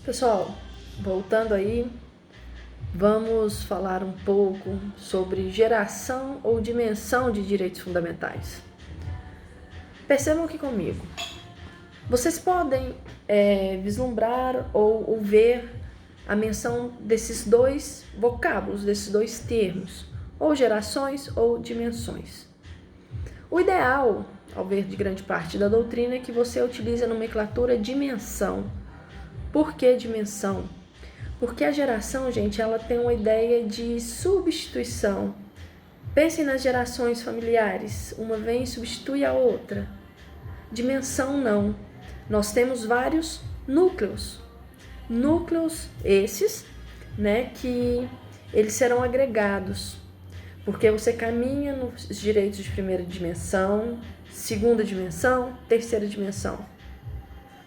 Pessoal, voltando aí, vamos falar um pouco sobre geração ou dimensão de direitos fundamentais. Percebam aqui comigo, vocês podem vislumbrar ou ver a menção desses dois vocábulos, desses dois termos, ou gerações ou dimensões. O ideal, ao ver de grande parte da doutrina, é que você utilize a nomenclatura dimensão. Por que dimensão? Porque a geração, gente, ela tem uma ideia de substituição. Pensem nas gerações familiares, uma vem e substitui a outra. Dimensão não. Nós temos vários núcleos. Núcleos esses, que eles serão agregados. Porque você caminha nos direitos de primeira dimensão, segunda dimensão, terceira dimensão.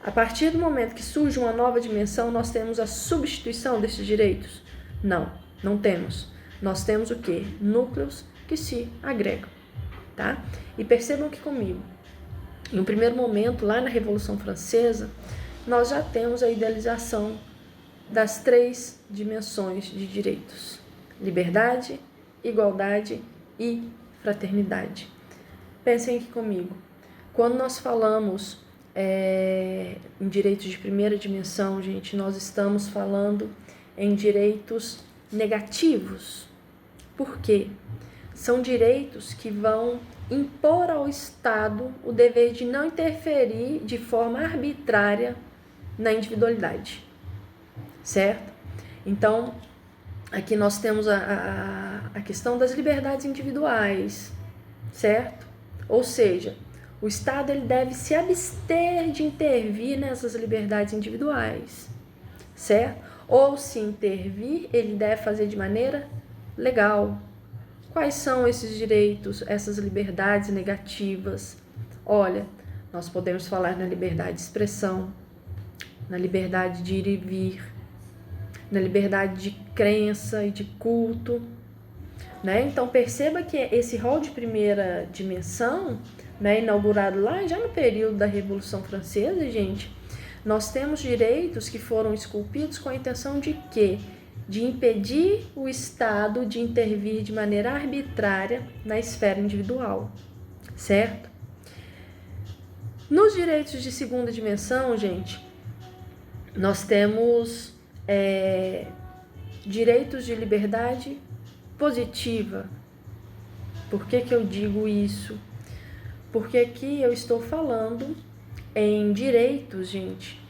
A partir do momento que surge uma nova dimensão, nós temos a substituição desses direitos? Não temos. Nós temos o quê? Núcleos que se agregam, tá? E percebam que comigo, em um primeiro momento, lá na Revolução Francesa, nós já temos a idealização das três dimensões de direitos: liberdade, igualdade e fraternidade. Pensem aqui comigo. Quando nós falamos em direitos de primeira dimensão, gente, nós estamos falando em direitos negativos. Por quê? São direitos que vão impor ao Estado o dever de não interferir de forma arbitrária na individualidade, certo? Então, aqui nós temos a questão das liberdades individuais, certo? Ou seja, o Estado ele deve se abster de intervir nessas liberdades individuais, certo? Ou se intervir, ele deve fazer de maneira legal. Quais são esses direitos, essas liberdades negativas? Olha, nós podemos falar na liberdade de expressão, na liberdade de ir e vir, na liberdade de crença e de culto, né? Então perceba que esse rol de primeira dimensão, inaugurado lá já no período da Revolução Francesa, gente, nós temos direitos que foram esculpidos com a intenção de quê? De impedir o Estado de intervir de maneira arbitrária na esfera individual, certo? Nos direitos de segunda dimensão, gente, nós temos direitos de liberdade positiva. Por que eu digo isso? Porque aqui eu estou falando em direitos, gente,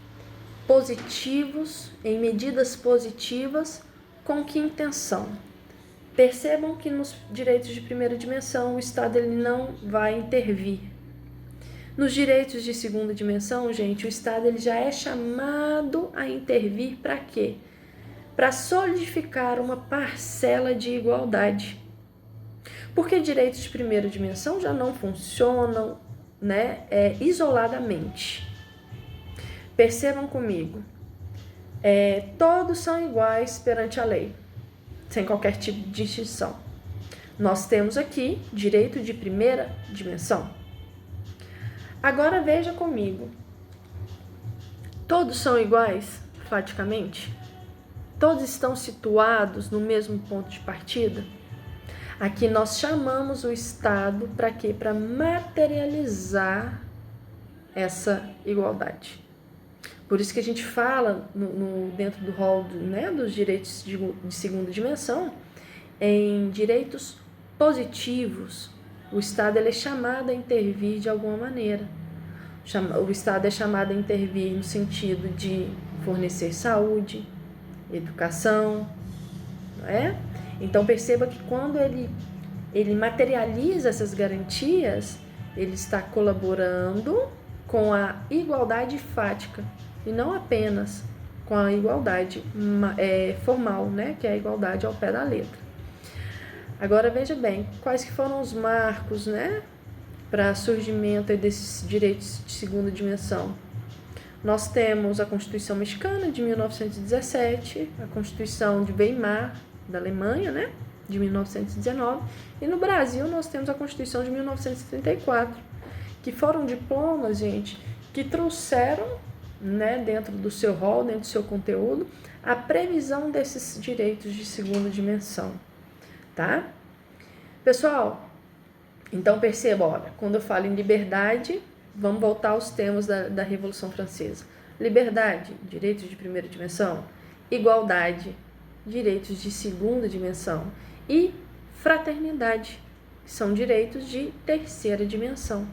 positivos, em medidas positivas, com que intenção? Percebam que nos direitos de primeira dimensão o Estado ele não vai intervir. Nos direitos de segunda dimensão, gente, o Estado ele já é chamado a intervir para quê? Para solidificar uma parcela de igualdade. Porque direitos de primeira dimensão já não funcionam, isoladamente. Percebam comigo, todos são iguais perante a lei, sem qualquer tipo de distinção. Nós temos aqui direito de primeira dimensão. Agora veja comigo, todos são iguais, praticamente? Todos estão situados no mesmo ponto de partida? Aqui nós chamamos o Estado para quê? Para materializar essa igualdade. Por isso que a gente fala dentro do rol dos direitos de segunda dimensão, em direitos positivos. O Estado ele é chamado a intervir de alguma maneira. O Estado é chamado a intervir no sentido de fornecer saúde, educação, não é? Então perceba que quando ele materializa essas garantias, ele está colaborando com a igualdade fática e não apenas com a igualdade formal, que é a igualdade ao pé da letra. Agora veja bem, quais que foram os marcos, para surgimento desses direitos de segunda dimensão? Nós temos a Constituição Mexicana de 1917, a Constituição de Weimar da Alemanha, de 1919, e no Brasil nós temos a Constituição de 1934, que foram diplomas, gente, que trouxeram né, dentro do seu rol, dentro do seu conteúdo, a previsão desses direitos de segunda dimensão, tá? Pessoal, então perceba, olha, quando eu falo em liberdade, vamos voltar aos temas da Revolução Francesa. Liberdade, direitos de primeira dimensão. Igualdade, direitos de segunda dimensão. E fraternidade, que são direitos de terceira dimensão.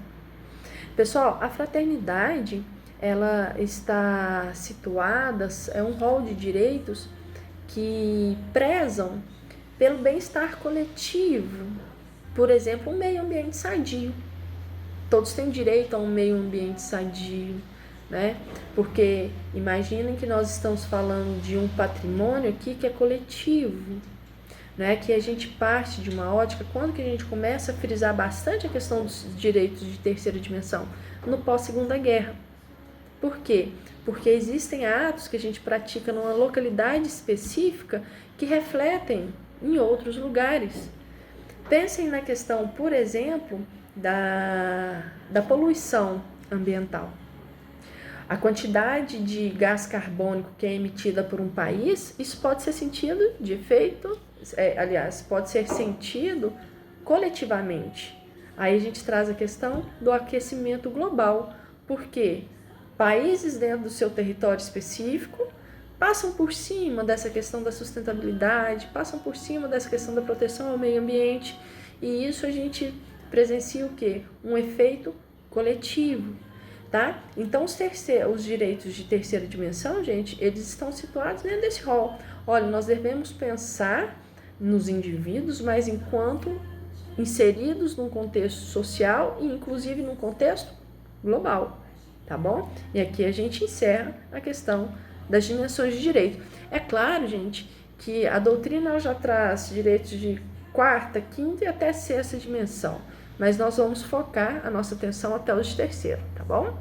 Pessoal, a fraternidade, ela está situada, é um rol de direitos que prezam pelo bem-estar coletivo. Por exemplo, um meio ambiente sadio. Todos têm direito a um meio ambiente sadio, né? Porque imaginem que nós estamos falando de um patrimônio aqui que é coletivo, né? Que a gente parte de uma ótica, quando que a gente começa a frisar bastante a questão dos direitos de terceira dimensão? No pós-segunda guerra. Por quê? Porque existem atos que a gente pratica numa localidade específica que refletem em outros lugares. Pensem na questão, por exemplo, da poluição ambiental. A quantidade de gás carbônico que é emitida por um país, isso pode ser sentido de efeito, pode ser sentido coletivamente. Aí a gente traz a questão do aquecimento global, porque países dentro do seu território específico passam por cima dessa questão da sustentabilidade, passam por cima dessa questão da proteção ao meio ambiente, e isso a gente presencia o quê? Um efeito coletivo, tá? Então, os direitos de terceira dimensão, gente, eles estão situados dentro desse rol. Olha, nós devemos pensar nos indivíduos, mas enquanto inseridos num contexto social e, inclusive, num contexto global, tá bom? E aqui a gente encerra a questão das dimensões de direito. É claro, gente, que a doutrina já traz direitos de quarta, quinta e até sexta dimensão, mas nós vamos focar a nossa atenção até os de terceira, tá bom?